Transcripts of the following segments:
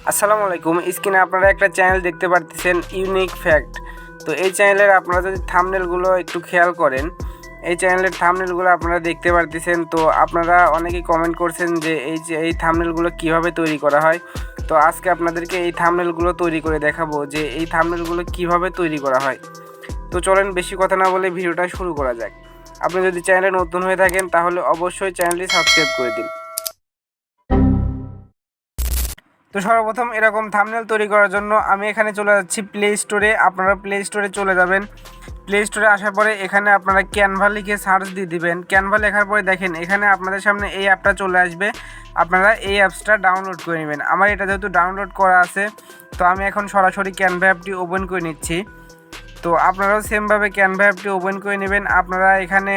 আসসালামু আলাইকুম। স্ক্রিনে আপনারা একটা চ্যানেল দেখতে পারতেছেন, ইউনিক ফ্যাক্ট। তো এই চ্যানেলের আপনারা যদি থাম্বনেলগুলো একটু খেয়াল করেন, এই চ্যানেলের থাম্বনেলগুলো আপনারা দেখতে পারতেছেন। তো আপনারা অনেকেই কমেন্ট করছেন যে এই থাম্বনেলগুলো কিভাবে তৈরি করা হয়। তো আজকে আপনাদেরকে এই থাম্বনেলগুলো তৈরি করে দেখাবো যে এই থাম্বনেলগুলো কিভাবে তৈরি করা হয়। তো চলেন বেশি কথা না বলে ভিডিওটা শুরু করা যাক। আপনি যদি চ্যানেলে নতুন হয়ে থাকেন তাহলে অবশ্যই চ্যানেলটি সাবস্ক্রাইব করে দিন। তো সর্বপ্রথম এরকম থাম্বনেল তৈরি করার জন্য আমি এখানে চলে যাচ্ছি প্লে স্টোরে। আপনারা প্লে স্টোরে চলে যাবেন। প্লে স্টোরে আসার পরে এখানে আপনারা ক্যানভা লিখে সার্চ দিয়ে দিবেন। ক্যানভা লেখার পরে দেখেন এখানে আপনাদের সামনে এই অ্যাপটা চলে আসবে। আপনারা এই অ্যাপসটা ডাউনলোড করে নেবেন। আমার এটা যেহেতু ডাউনলোড করা আছে, তো আমি এখন সরাসরি ক্যানভা অ্যাপটি ওপেন করে নিচ্ছি। তো আপনারাও সেমভাবে ক্যানভা অ্যাপটি ওপেন করে নেবেন। আপনারা এখানে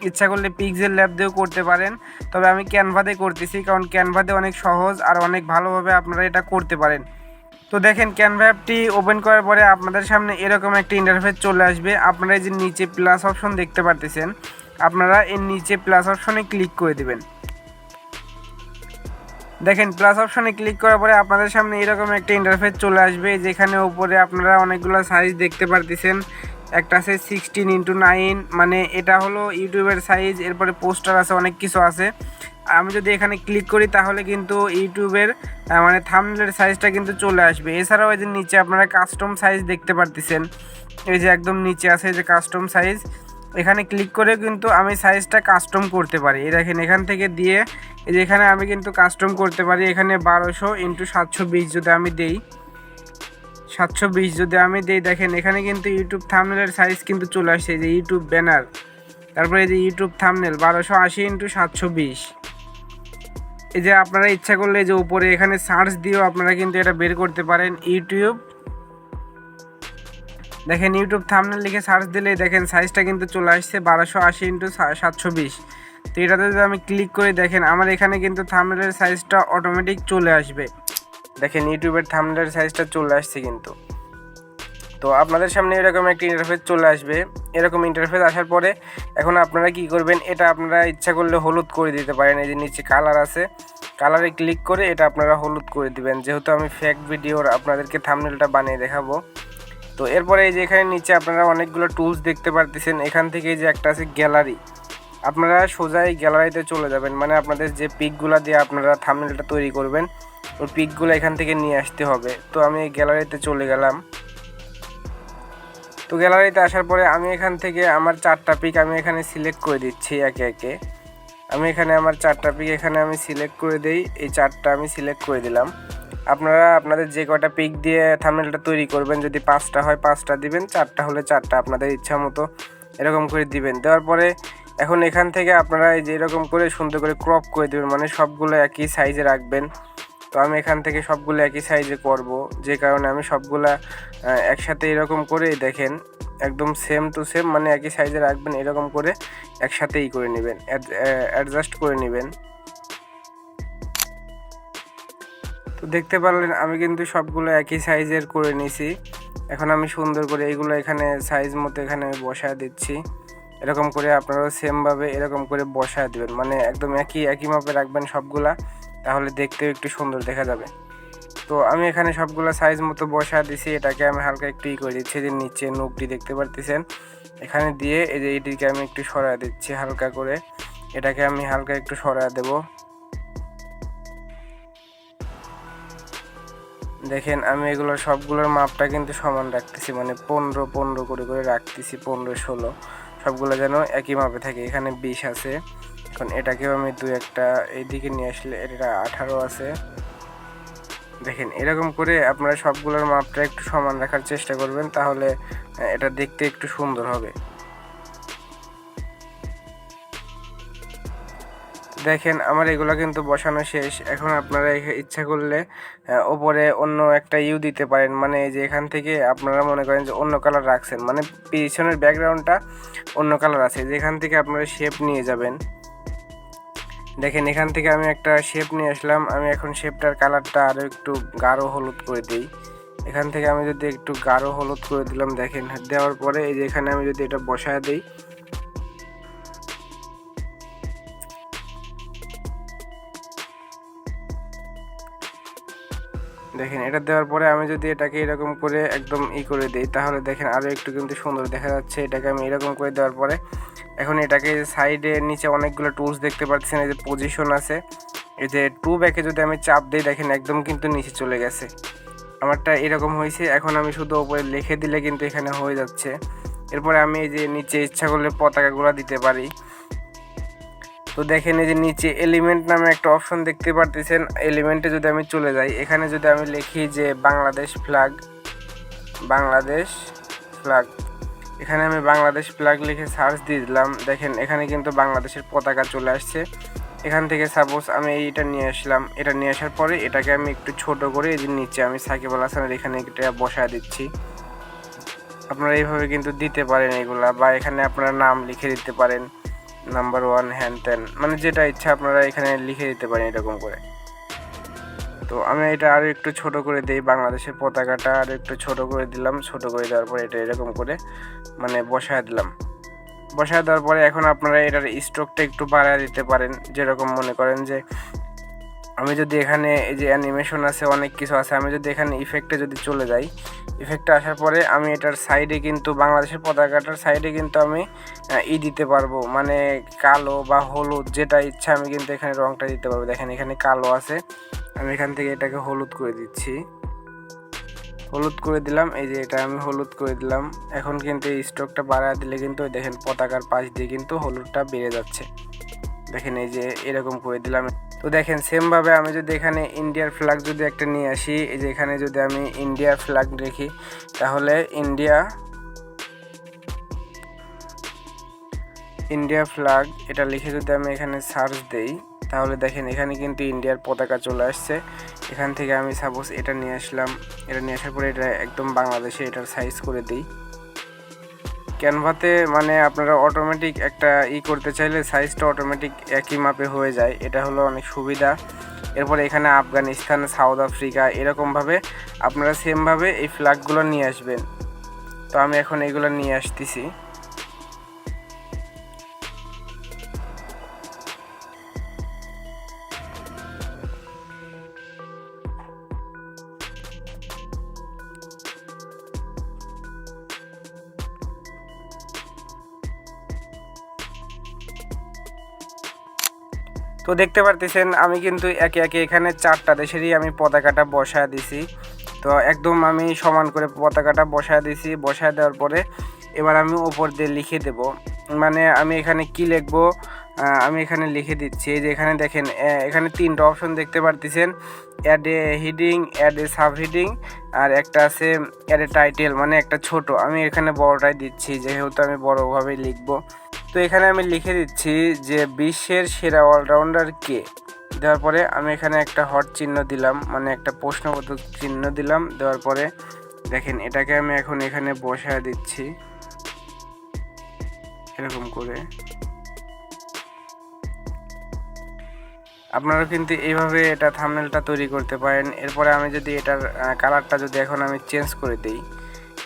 ইচ্ছা করলে পিক্সেল ল্যাব দিয়েও করতে পারেন, তবে আমি ক্যানভাতে করতেছি, কারণ ক্যানভাতে অনেক সহজ আর অনেক ভালোভাবে আপনারা এটা করতে পারেন। তো দেখেন ক্যানভা অ্যাপটি ওপেন করার পরে আপনাদের সামনে এরকম একটা ইন্টারফেস চলে আসবে। আপনারা এই যে নিচে প্লাস অপশন দেখতে পারতেছেন, আপনারা এর নিচে প্লাস অপশনে ক্লিক করে দেবেন। দেখেন প্লাস অপশনে ক্লিক করার পরে আপনাদের সামনে এরকম একটা ইন্টারফেস চলে আসবে, যেখানে উপরে আপনারা অনেকগুলো সাইজ দেখতে পারতেছেন। একটা আছে 16:9, মানে এটা হলো ইউটিউবের সাইজ। এরপরে পোস্টার আছে, অনেক কিছু আছে। আমি যদি এখানে ক্লিক করি তাহলে কিন্তু ইউটিউবের মানে থাম্বনেলের সাইজটা কিন্তু চলে আসবে। এছাড়াও এই যে নিচে আপনারা কাস্টম সাইজ দেখতে পারতেছেন, এই যে একদম নিচে আছে এই যে কাস্টম সাইজ। এখানে ক্লিক করে কিন্তু আমি সাইজটা কাস্টম করতে পারি। এই দেখেন এখান থেকে দিয়ে এই যে এখানে আমি কিন্তু কাস্টম করতে পারি। এখানে 1200x720 যদি আমি দেই, 720 যদি আমি দেই, দেখেন এখানে কিন্তু ইউটিউব থাম্বনেলের সাইজ কিন্তু চলে আসছে। এই যে ইউটিউব ব্যানার, তারপরে এই যে ইউটিউব থাম্বনেল 1280x720। এই যে আপনারা ইচ্ছা করলে যে উপরে এখানে সার্চ দিয়েও আপনারা কিন্তু এটা বের করতে পারেন। ইউটিউব, দেখেন ইউটিউব থাম্বনেল লিখে সার্চ দিলেই দেখেন সাইজটা কিন্তু চলে আসছে 1280x720। তো এটাতে যদি আমি ক্লিক করি, দেখেন আমার এখানে কিন্তু থাম্বনেলের সাইজটা অটোমেটিক চলে আসবে। দেখেন ইউটিউবের থাম্বনেলের সাইজটা চলে আসছে কিন্তু। তো আপনাদের সামনে এরকম একটা ইন্টারফেস চলে আসবে। এরকম ইন্টারফেস আসার পরে এখন আপনারা কি করবেন, এটা আপনারা ইচ্ছা করলে হলুদ করে দিতে পারেন। এই যে নিচে কালার আছে, কালারে ক্লিক করে এটা আপনারা হলুদ করে দিবেন, যেহেতু আমি ফ্যাক্ট ভিডিওর আপনাদেরকে থাম্বনেলটা বানিয়ে দেখাবো। তো এরপরে এই যে এখানে নিচে আপনারা অনেকগুলো টুলস দেখতে পারতেছেন। এখান থেকে যে একটা আছে গ্যালারি, আপনারা সোজা এই গ্যালারিতে চলে যাবেন। মানে আপনাদের যে পিকগুলো দিয়ে আপনারা থাম্বনেলটা তৈরি করবেন, ওই পিকগুলো এখান থেকে নিয়ে আসতে হবে। তো আমি এই গ্যালারিতে চলে গেলাম। তো গ্যালারিতে আসার পরে আমি এখান থেকে আমার 4টা পিক আমি এখানে সিলেক্ট করে দিচ্ছি একে একে। আমি এখানে আমার 4টা পিক এখানে আমি সিলেক্ট করে দেই। এই 4টা আমি সিলেক্ট করে দিলাম। আপনারা আপনাদের যে কটা পিক দিয়ে থাম্বনেলটা তৈরি করবেন, যদি 5টা হয় 5টা দিবেন, 4টা হলে 4টা, আপনাদের ইচ্ছা মতো এরকম করে দিবেন। দেওয়ার পরে এখন এখান থেকে আপনারা এই যে এরকম করে সুন্দর করে ক্রপ করে দেবেন, মানে সবগুলো একই সাইজে রাখবেন। তো আমি এখান থেকে সবগুলো একই সাইজে করব, যে কারণে আমি সবগুলা একসাথে এরকম করে দেখেন একদম সেম টু সেম, মানে একই সাইজে রাখবেন। এরকম করে একসাথেই করে নেবেন, অ্যাডজাস্ট করে নেবেন। তো দেখতে পারলেন আমি কিন্তু সবগুলো একই সাইজের করে নিয়েছি। এখন আমি সুন্দর করে এইগুলো এখানে সাইজ মতো এখানে বসায় দিচ্ছি। এরকম করে আপনারাও সেমভাবে এরকম করে বসায় দেবেন, মানে একদম একই মাপে রাখবেন সবগুলা, তাহলে দেখতেও একটু সুন্দর দেখা যাবে। তো আমি এখানে সবগুলো সাইজ মতো বসায় দিছি। এটাকে আমি হালকা একটু করে দিচ্ছি, যে নিচে নোকটি দেখতে পারতেছেন এখানে দিয়ে, এই যে এইটিকে আমি একটু সরায় দিচ্ছি হালকা করে। এটাকে আমি হালকা একটু সরায় দেব। দেখেন আমি এগুলো সবগুলোর মাপটা কিন্তু সমান রাখতেছি, মানে 15 করে রাখতেছি, 15-16 সবগুলো যেন একই মাপে থাকে। এখানে 20 আছে। এখন এটাকেও আমি 2-1টা এইদিকে নিয়ে আসলে এটা 18 আছে। দেখেন এরকম করে আপনারা সবগুলোর মাপটা একটু সমান রাখার চেষ্টা করবেন, তাহলে এটা দেখতে একটু সুন্দর হবে। দেখেন আমার এগুলো কিন্তু বসানো শেষ। এখন আপনারা ইচ্ছা করলে ওপরে অন্য একটা ইউ দিতে পারেন, মানে এই যে এখান থেকে আপনারা মনে করেন যে অন্য কালার রাখছেন, মানে পিছনের ব্যাকগ্রাউন্ডটা অন্য কালার আছে, যেখান থেকে আপনারা শেপ নিয়ে যাবেন। দেখেন এখান থেকে আমি একটা শেপ নিয়ে আসলাম। আমি এখন শেপটার কালারটা আরও একটু গাঢ় হলুদ করে দিই। এখান থেকে আমি যদি একটু গাঢ় হলুদ করে দিলাম, দেখেন দেওয়ার পরে এই যে এখানে আমি যদি এটা বসায় দিই, দেখেন এটা দেওয়ার পরে আমি যদি এটাকে এরকম করে একদম করে দিই তাহলে দেখেন আরও একটু কিন্তু সুন্দর দেখা যাচ্ছে। এটাকে আমি এরকম করে দেওয়ার পরে এখন এটাকে সাইডে নিচে অনেকগুলো টুলস দেখতে পাচ্ছেন, এই যে পজিশন আছে, এই যে টু ব্যাকে যদি আমি চাপ দিই দেখেন একদম কিন্তু নিচে চলে গেছে। আমারটা এরকম হয়েছে। এখন আমি শুধু উপরে লিখে দিলে কিন্তু এখানে হয়ে যাচ্ছে। এরপরে আমি এই যে নিচে ইচ্ছা করলে পতাকাগুলো দিতে পারি। তো দেখেন এই যে নিচে এলিমেন্ট নামে একটা অপশন দেখতে পারতেছেন। এলিমেন্টে যদি আমি চলে যাই, এখানে যদি আমি লিখি যে বাংলাদেশ ফ্ল্যাগ, এখানে আমি বাংলাদেশ ফ্ল্যাগ লিখে সার্চ দিয়ে দিলাম। দেখেন এখানে কিন্তু বাংলাদেশের পতাকা চলে আসছে। এখান থেকে সাপোজ আমি এইটা নিয়ে আসলাম, এটা নিয়ে আসার পরে এটাকে আমি একটু ছোট করে এই যে নিচে আমি সাকিব আল হাসানের এখানে এটা বসায় দিচ্ছি। আপনারা এইভাবে কিন্তু দিতে পারেন এগুলা, বা এখানে আপনারা নাম লিখে দিতে পারেন, নাম্বার 1 হ্যান ত্যান, মানে যেটা ইচ্ছা আপনারা এখানে লিখে দিতে পারেন এরকম করে। তো আমি এটা আরও একটু ছোট করে দিই, বাংলাদেশের পতাকাটা আরও একটু ছোট করে দিলাম। ছোট করে দেওয়ার পরে এটা এরকম করে মানে বসায় দিলাম। বসায় দেওয়ার পরে এখন আপনারা এটার স্ট্রোকটা একটু বাড়ায় দিতে পারেন। যেরকম মনে করেন যে আমি যদি এখানে এই যে অ্যানিমেশন আছে, অনেক কিছু আছে, আমি যদি এখানে ইফেক্টে যদি চলে যাই, ইফেক্টে আসার পরে আমি এটার সাইডে কিন্তু বাংলাদেশের পতাকাটার সাইডে কিন্তু আমি দিতে পারবো, মানে কালো বা হলুদ যেটা ইচ্ছা আমি কিন্তু এখানে রংটা দিতে পারবো। দেখেন এখানে কালো আছে, আমি এখান থেকে এটাকে হলুদ করে দিচ্ছি, হলুদ করে দিলাম। এই যে এটা আমি হলুদ করে দিলাম। এখন কিন্তু এই স্ট্রোকটা বাড়ায় দিলে কিন্তু দেখেন পতাকার পাশ দিয়ে কিন্তু হলুদটা বেড়ে যাচ্ছে। দেখেন এই যে এরকম করে দিলাম। তো দেখেন সেমভাবে আমি যদি এখানে ইন্ডিয়ার ফ্ল্যাগ যদি একটা নিয়ে আসি, এই যে এখানে যদি আমি ইন্ডিয়ার ফ্ল্যাগ দেখি তাহলে ইন্ডিয়া ফ্ল্যাগ এটা লিখে যদি আমি এখানে সার্চ দেই তাহলে দেখেন এখানে কিন্তু ইন্ডিয়ার পতাকা চলে আসছে। এখান থেকে আমি সাপোজ এটা নিয়ে আসলাম, এটা নিয়ে আসার পরে এটা একদম বাংলাদেশে এটার সাইজ করে দিই। ক্যানভাতে মানে আপনারা অটোমেটিক একটা করতে চাইলে সাইজটা অটোমেটিক একই মাপে হয়ে যায়, এটা হলো অনেক সুবিধা। এরপরে এখানে আফগানিস্তান, সাউথ আফ্রিকা এরকমভাবে আপনারা সেমভাবে এই ফ্ল্যাগগুলো নিয়ে আসবেন। তো আমি এখন এইগুলো নিয়ে আসতেছি। তো দেখতে পারতেছেন আমি কিন্তু একে একে এখানে 4টা দেশেরই আমি পতাকাটা বসায় দিছি। তো একদম আমি সমান করে পতাকাটা বসায় দিছি। বসায় দেওয়ার পরে এবার আমি উপর দিয়ে লিখে দেব, মানে আমি এখানে কি লিখবো আমি এখানে লিখে দিচ্ছি। এই যে এখানে দেখেন এখানে 3টা অপশন দেখতে পারতেছেন, add a heading, add a sub heading, আর একটা আছে অ্যাড এ টাইটেল, মানে একটা ছোট। আমি এখানে বড়টাই দিচ্ছি যেহেতু আমি বড়ভাবেই লিখবো। তো এখানে আমি লিখে দিচ্ছি যে বিশ্বের সেরা অলরাউন্ডার কে। দেওয়ার পরে আমি এখানে একটা হট চিহ্ন দিলাম, মানে একটা প্রশ্নবোধক চিহ্ন দিলাম। দেওয়ার পরে দেখেন এটাকে আমি এখন এখানে বসায় দিচ্ছি এরকম করে। আপনারা কিন্তু এইভাবে এটা থাম্বনেলটা তৈরি করতে পারেন। এরপরে আমি যদি এটার কালারটা যদি এখন আমি চেঞ্জ করে দিই,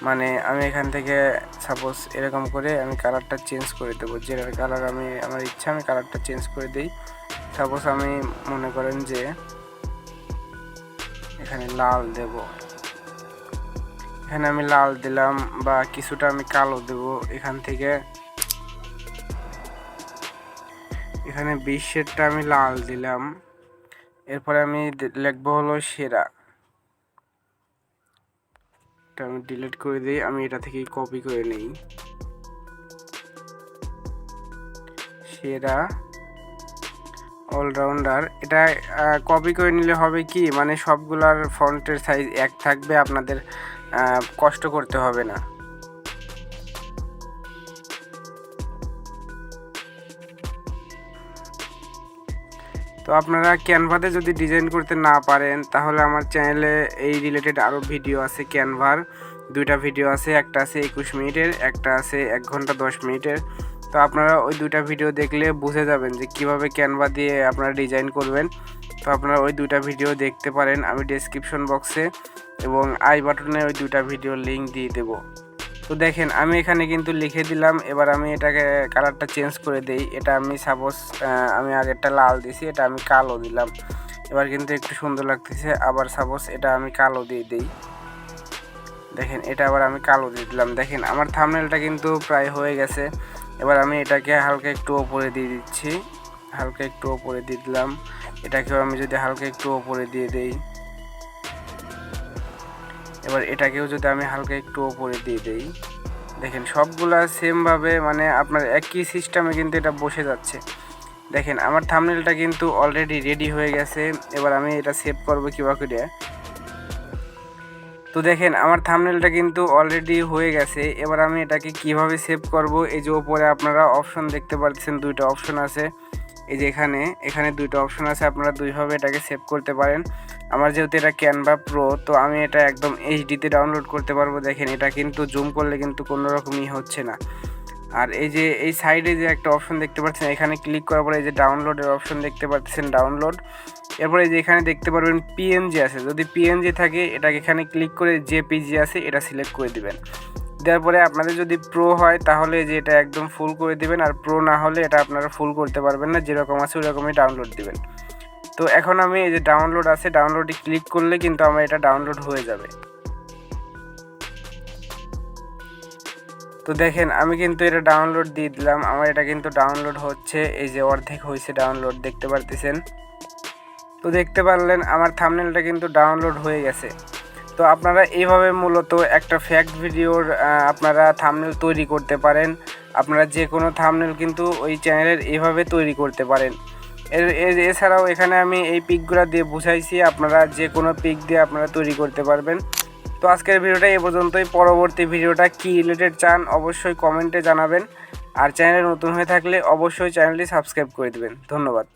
মানে আমি এখান থেকে সাপোজ এরকম করে আমি কালারটা চেঞ্জ করে দেবো, যেটার কালার আমি আমার ইচ্ছা আমি কালারটা চেঞ্জ করে দিই। সাপোজ আমি মনে করেন যে এখানে লাল দেব, এখানে আমি লাল দিলাম, বা কিছুটা আমি কালো দেব। এখান থেকে এখানে বিশ্বেরটা আমি লাল দিলাম। এরপরে আমি লিখবো হলো সেরা, এটা আমি ডিলিট করে দিই, আমি এটা থেকে কপি করে নিই। সেরা অলরাউন্ডার, এটা কপি করে নিলে হবে কি, মানে সবগুলার ফন্টের সাইজ এক থাকবে, আপনাদের কষ্ট করতে হবে না। তো আপনারা ক্যানভাতে যদি ডিজাইন করতে না পারেন তাহলে আমার চ্যানেলে এই রিলেটেড আরও ভিডিও আছে। ক্যানভার 2টা ভিডিও আছে, একটা আছে 21 মিনিটের, একটা আছে 1 ঘন্টা 10 মিনিটের। তো আপনারা ওই 2টা ভিডিও দেখলে বুঝে যাবেন যে কিভাবে ক্যানভা দিয়ে আপনারা ডিজাইন করবেন। তো আপনারা ওই 2টা ভিডিও দেখতে পারেন, আমি ডেসক্রিপশন বক্সে এবং আই বাটনে ওই 2টা ভিডিওর লিঙ্ক দিয়ে দেবো। তো দেখেন আমি এখানে কিন্তু লিখে দিলাম। এবার আমি এটাকে কালারটা চেঞ্জ করে দেই। এটা আমি সাপোজ আমি আগেরটা লাল দিছি, এটা আমি কালো দিলাম। এবার কিন্তু একটু সুন্দর লাগতেছে। আবার সাপোজ এটা আমি কালো দিয়ে দিই, দেখেন এটা আবার আমি কালো দিয়ে দিলাম। দেখেন আমার থাম্বনেলটা কিন্তু প্রায় হয়ে গেছে। এবার আমি এটাকে হালকা একটু ওপরে দিয়ে দিচ্ছি, হালকা একটু ওপরে দিয়ে দিলাম। এটাকেও আমি যদি হালকা একটু ওপরে দিয়ে দেই, এবার এটাকেও যদি আমি হালকা একটু ওপরে দিয়ে দেই, দেখেন সবগুলা সেমভাবে মানে আপনার একই সিস্টেমে কিন্তু এটা বসে যাচ্ছে। দেখেন আমার থাম্বনেলটা কিন্তু অলরেডি রেডি হয়ে গেছে। এবার আমি এটা সেভ করব কীভাবে করে। তো দেখেন আমার থাম্বনেলটা কিন্তু অলরেডি হয়ে গেছে। এবার আমি এটাকে কিভাবে সেভ করব, এই যে উপরে আপনারা অপশন দেখতে পাচ্ছেন, দুইটা অপশন আছে। এই যে এখানে দুইটা অপশন আছে, আপনারা দুইভাবে এটাকে সেভ করতে পারেন। আমার যেহেতু এটা ক্যানভা প্রো, তো আমি এটা একদম এইচডিতে ডাউনলোড করতে পারবো। দেখেন এটা কিন্তু জুম করলে কিন্তু কোনো রকমই হচ্ছে না। আর এই যে এই সাইডে যে একটা অপশন দেখতে পাচ্ছেন, এখানে ক্লিক করার পরে এই যে ডাউনলোডের অপশন দেখতে পাচ্ছেন, ডাউনলোড। এরপরে এই যে এখানে দেখতে পারবেন পিএনজি আছে, যদি পিএনজি থাকে এটাকে এখানে ক্লিক করে জেপিজি আছে এটা সিলেক্ট করে দিবেন। দেওয়ার পরে আপনাদের যদি প্রো হয় তাহলে যে এটা একদম ফুল করে দিবেন, আর প্রো না হলে এটা আপনারা ফুল করতে পারবেন না, যেরকম আছে ওরকমই ডাউনলোড দিবেন। তো এখন আমি এই যে ডাউনলোড আছে, ডাউনলোডে ক্লিক করলে কিন্তু আমার এটা ডাউনলোড হয়ে যাবে। তো দেখেন আমি কিন্তু এটা ডাউনলোড দিয়ে দিলাম, আমার এটা কিন্তু ডাউনলোড হচ্ছে। এই যে অর্ধেক হয়েছে ডাউনলোড, দেখতে পারতেছেন। তো দেখতে পারলেন আমার থাম্বনেলটা কিন্তু ডাউনলোড হয়ে গেছে। তো আপনারা এইভাবে মূলত একটা ফ্যাক্ট ভিডিওর আপনারা থাম্বনেল তৈরি করতে পারেন। আপনারা যে কোনো থাম্বনেল কিন্তু ওই চ্যানেলের এইভাবে তৈরি করতে পারেন। এছাড়াও এখানে আমি এই পিকগুলো দিয়ে বুঝাইছি, আপনারা যে কোনো পিক দিয়ে আপনারা তৈরি করতে পারবেন। তো আজকের ভিডিওটা এ পর্যন্তই। পরবর্তী ভিডিওটা কী রিলেটেড চান অবশ্যই কমেন্টে জানাবেন। আর চ্যানেলে নতুন হয়ে থাকলে অবশ্যই চ্যানেলটি সাবস্ক্রাইব করে দেবেন। ধন্যবাদ।